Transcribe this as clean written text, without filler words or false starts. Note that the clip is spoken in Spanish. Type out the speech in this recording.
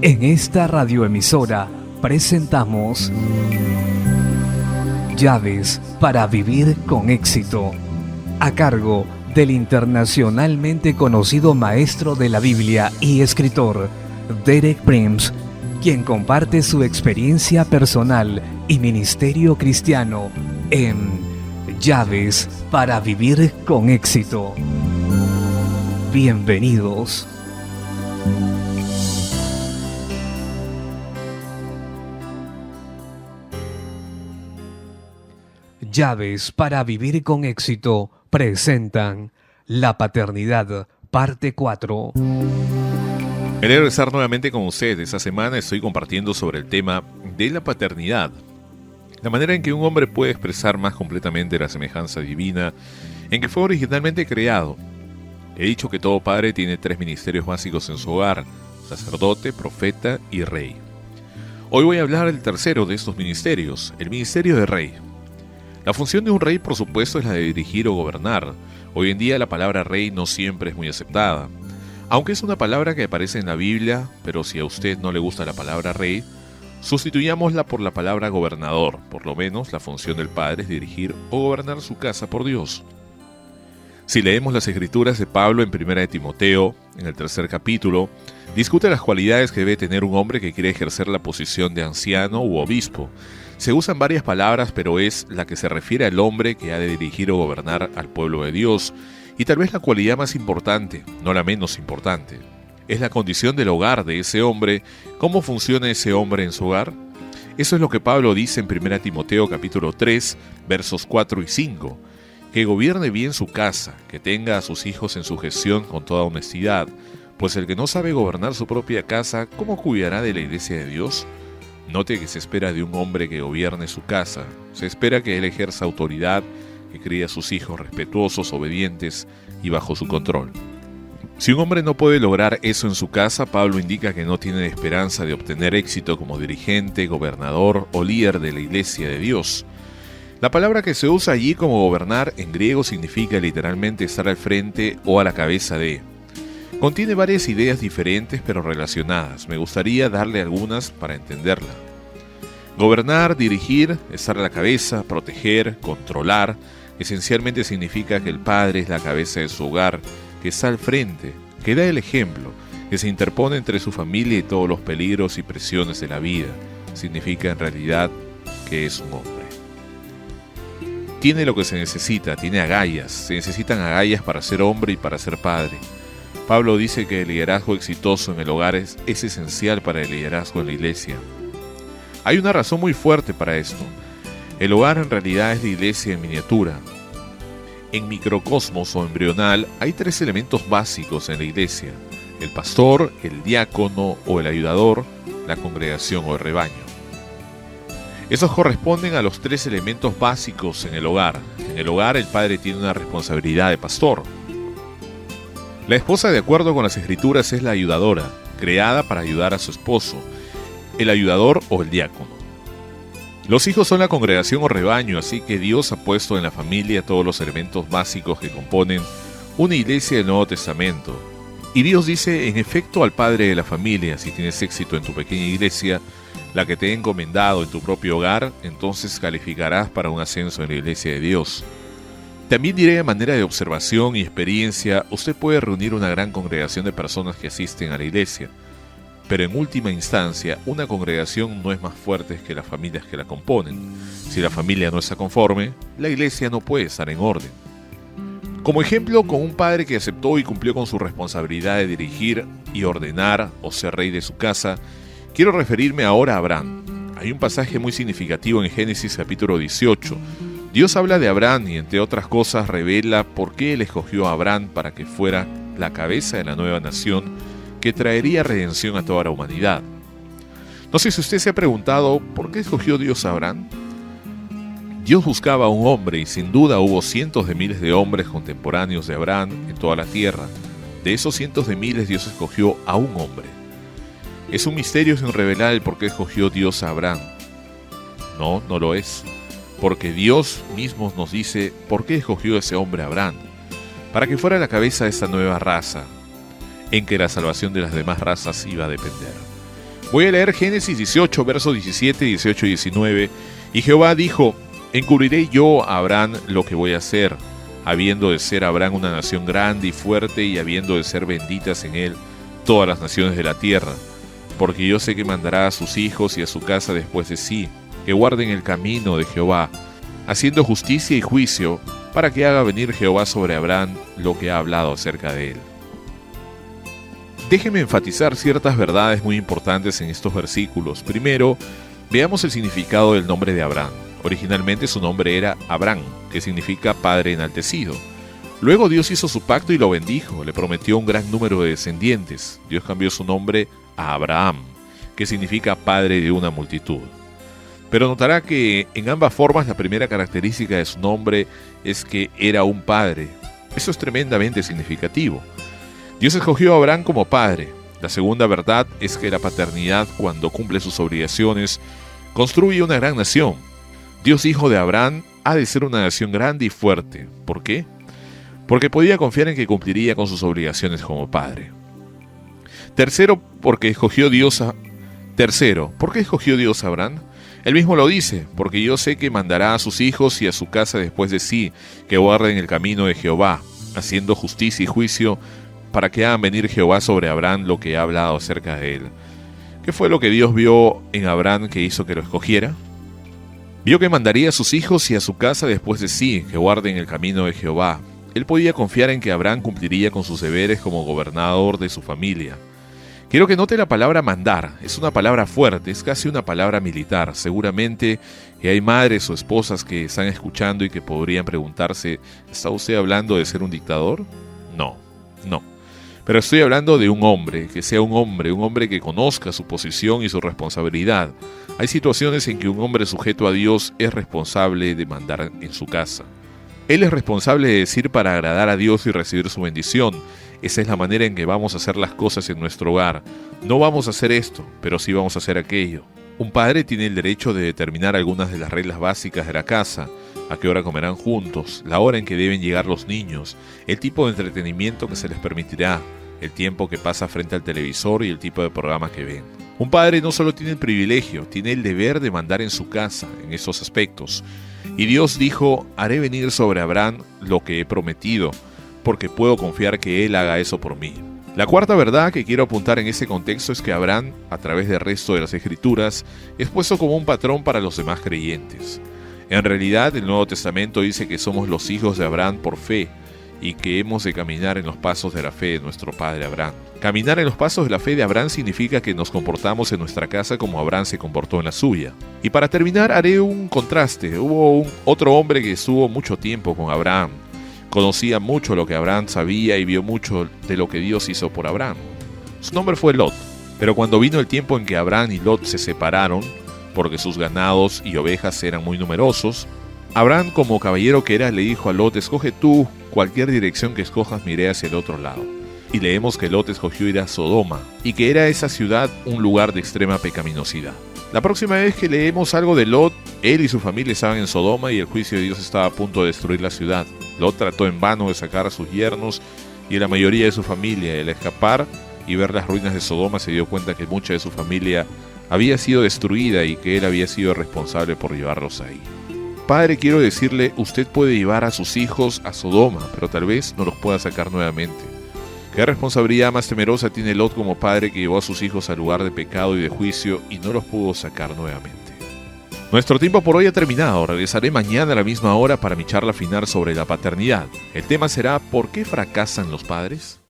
En esta radioemisora presentamos Llaves para vivir con éxito, a cargo del internacionalmente conocido maestro de la Biblia y escritor Derek Prince, quien comparte su experiencia personal y ministerio cristiano en Llaves para vivir con éxito. Bienvenidos. Llaves para vivir con éxito presentan La paternidad, parte 4. Me alegro de estar nuevamente con ustedes. Esta semana estoy compartiendo sobre el tema de la paternidad. La manera en que un hombre puede expresar más completamente la semejanza divina en que fue originalmente creado. He dicho que todo padre tiene 3 ministerios básicos en su hogar: sacerdote, profeta y rey. Hoy voy a hablar del tercero de estos ministerios, el ministerio de rey. La función de un rey, por supuesto, es la de dirigir o gobernar. Hoy en día la palabra rey no siempre es muy aceptada. Aunque es una palabra que aparece en la Biblia, pero si a usted no le gusta la palabra rey, sustituyámosla por la palabra gobernador. Por lo menos la función del padre es dirigir o gobernar su casa por Dios. Si leemos las escrituras de Pablo en 1 de Timoteo, en el 3 capítulo, discute las cualidades que debe tener un hombre que quiere ejercer la posición de anciano u obispo. Se usan varias palabras, pero es la que se refiere al hombre que ha de dirigir o gobernar al pueblo de Dios. Y tal vez la cualidad más importante, no la menos importante, es la condición del hogar de ese hombre. ¿Cómo funciona ese hombre en su hogar? Eso es lo que Pablo dice en 1 Timoteo capítulo 3, versos 4 y 5. Que gobierne bien su casa, que tenga a sus hijos en sujeción con toda honestidad, pues el que no sabe gobernar su propia casa, ¿cómo cuidará de la iglesia de Dios? Note que se espera de un hombre que gobierne su casa. Se espera que él ejerza autoridad, que críe a sus hijos respetuosos, obedientes y bajo su control. Si un hombre no puede lograr eso en su casa, Pablo indica que no tiene esperanza de obtener éxito como dirigente, gobernador o líder de la iglesia de Dios. La palabra que se usa allí como gobernar en griego significa literalmente estar al frente o a la cabeza de. Contiene varias ideas diferentes pero relacionadas. Me gustaría darle algunas para entenderla. Gobernar, dirigir, estar a la cabeza, proteger, controlar, esencialmente significa que el padre es la cabeza de su hogar, que está al frente, que da el ejemplo, que se interpone entre su familia y todos los peligros y presiones de la vida. Significa en realidad que es un hombre. Tiene lo que se necesita, tiene agallas. Se necesitan agallas para ser hombre y para ser padre. Pablo dice que el liderazgo exitoso en el hogar es esencial para el liderazgo en la iglesia. Hay una razón muy fuerte para esto. El hogar en realidad es la iglesia en miniatura. En microcosmos o embrional hay 3 elementos básicos en la iglesia: el pastor, el diácono o el ayudador, la congregación o el rebaño. Esos corresponden a los 3 elementos básicos en el hogar. En el hogar el padre tiene una responsabilidad de pastor. La esposa, de acuerdo con las escrituras, es la ayudadora, creada para ayudar a su esposo, el ayudador o el diácono. Los hijos son la congregación o rebaño, así que Dios ha puesto en la familia todos los elementos básicos que componen una iglesia del Nuevo Testamento. Y Dios dice en efecto al padre de la familia: si tienes éxito en tu pequeña iglesia, la que te he encomendado en tu propio hogar, entonces calificarás para un ascenso en la iglesia de Dios. También diré, de manera de observación y experiencia, usted puede reunir una gran congregación de personas que asisten a la iglesia, pero en última instancia, una congregación no es más fuerte que las familias que la componen. Si la familia no está conforme, la iglesia no puede estar en orden. Como ejemplo, con un padre que aceptó y cumplió con su responsabilidad de dirigir y ordenar o ser rey de su casa, quiero referirme ahora a Abraham. Hay un pasaje muy significativo en Génesis capítulo 18. Dios habla de Abraham y, entre otras cosas, revela por qué él escogió a Abraham para que fuera la cabeza de la nueva nación que traería redención a toda la humanidad. No sé si usted se ha preguntado por qué escogió Dios a Abraham. Dios buscaba a un hombre y sin duda hubo cientos de miles de hombres contemporáneos de Abraham en toda la tierra. De esos cientos de miles, Dios escogió a un hombre. Es un misterio sin revelar el por qué escogió Dios a Abraham. No, no lo es. Porque Dios mismo nos dice por qué escogió a ese hombre Abraham, para que fuera la cabeza de esta nueva raza, en que la salvación de las demás razas iba a depender. Voy a leer Génesis 18, versos 17, 18 y 19. Y Jehová dijo: encubriré yo a Abraham lo que voy a hacer, habiendo de ser Abraham una nación grande y fuerte, y habiendo de ser benditas en él todas las naciones de la tierra. Porque yo sé que mandará a sus hijos y a su casa después de sí, que guarden el camino de Jehová, haciendo justicia y juicio, para que haga venir Jehová sobre Abraham lo que ha hablado acerca de él. Déjeme enfatizar ciertas verdades muy importantes en estos versículos. Primero, veamos el significado del nombre de Abraham. Originalmente su nombre era Abram, que significa Padre enaltecido. Luego Dios hizo su pacto y lo bendijo, le prometió un gran número de descendientes. Dios cambió su nombre a Abraham, que significa Padre de una multitud. Pero notará que en ambas formas la primera característica de su nombre es que era un padre. Eso es tremendamente significativo. Dios escogió a Abraham como padre. La segunda verdad es que la paternidad, cuando cumple sus obligaciones, construye una gran nación. Dios, hijo de Abraham, ha de ser una nación grande y fuerte. ¿Por qué? Porque podía confiar en que cumpliría con sus obligaciones como padre. Tercero, ¿por qué escogió Dios a Abraham? Él mismo lo dice: porque yo sé que mandará a sus hijos y a su casa después de sí, que guarden el camino de Jehová, haciendo justicia y juicio, para que hagan venir Jehová sobre Abraham lo que ha hablado acerca de él. ¿Qué fue lo que Dios vio en Abraham que hizo que lo escogiera? Vio que mandaría a sus hijos y a su casa después de sí, que guarden el camino de Jehová. Él podía confiar en que Abraham cumpliría con sus deberes como gobernador de su familia. Quiero que note la palabra mandar. Es una palabra fuerte, es casi una palabra militar. Seguramente que hay madres o esposas que están escuchando y que podrían preguntarse: ¿está usted hablando de ser un dictador? No. Pero estoy hablando de un hombre, que sea un hombre que conozca su posición y su responsabilidad. Hay situaciones en que un hombre sujeto a Dios es responsable de mandar en su casa. Él es responsable de decir para agradar a Dios y recibir su bendición. Esa es la manera en que vamos a hacer las cosas en nuestro hogar. No vamos a hacer esto, pero sí vamos a hacer aquello. Un padre tiene el derecho de determinar algunas de las reglas básicas de la casa: a qué hora comerán juntos, la hora en que deben llegar los niños, el tipo de entretenimiento que se les permitirá, el tiempo que pasa frente al televisor y el tipo de programa que ven. Un padre no solo tiene el privilegio, tiene el deber de mandar en su casa en esos aspectos. Y Dios dijo: haré venir sobre Abraham lo que he prometido, porque puedo confiar que él haga eso por mí. La cuarta verdad que quiero apuntar en ese contexto es que Abraham, a través del resto de las Escrituras, es puesto como un patrón para los demás creyentes. En realidad, el Nuevo Testamento dice que somos los hijos de Abraham por fe, y que hemos de caminar en los pasos de la fe de nuestro padre Abraham. Caminar en los pasos de la fe de Abraham significa que nos comportamos en nuestra casa como Abraham se comportó en la suya. Y para terminar, haré un contraste. Hubo otro hombre que estuvo mucho tiempo con Abraham. Conocía mucho lo que Abraham sabía y vio mucho de lo que Dios hizo por Abraham. Su nombre fue Lot. Pero cuando vino el tiempo en que Abraham y Lot se separaron, porque sus ganados y ovejas eran muy numerosos, Abraham, como caballero que era, le dijo a Lot: escoge tú cualquier dirección que escojas, miré hacia el otro lado. Y leemos que Lot escogió ir a Sodoma, y que era esa ciudad un lugar de extrema pecaminosidad. La próxima vez que leemos algo de Lot, él y su familia estaban en Sodoma y el juicio de Dios estaba a punto de destruir la ciudad. Lot trató en vano de sacar a sus yernos y a la mayoría de su familia. Al escapar y ver las ruinas de Sodoma, se dio cuenta que mucha de su familia había sido destruida y que él había sido responsable por llevarlos ahí. Padre, quiero decirle, usted puede llevar a sus hijos a Sodoma, pero tal vez no los pueda sacar nuevamente. ¿Qué responsabilidad más temerosa tiene Lot como padre que llevó a sus hijos al lugar de pecado y de juicio y no los pudo sacar nuevamente? Nuestro tiempo por hoy ha terminado. Regresaré mañana a la misma hora para mi charla final sobre la paternidad. El tema será: ¿por qué fracasan los padres?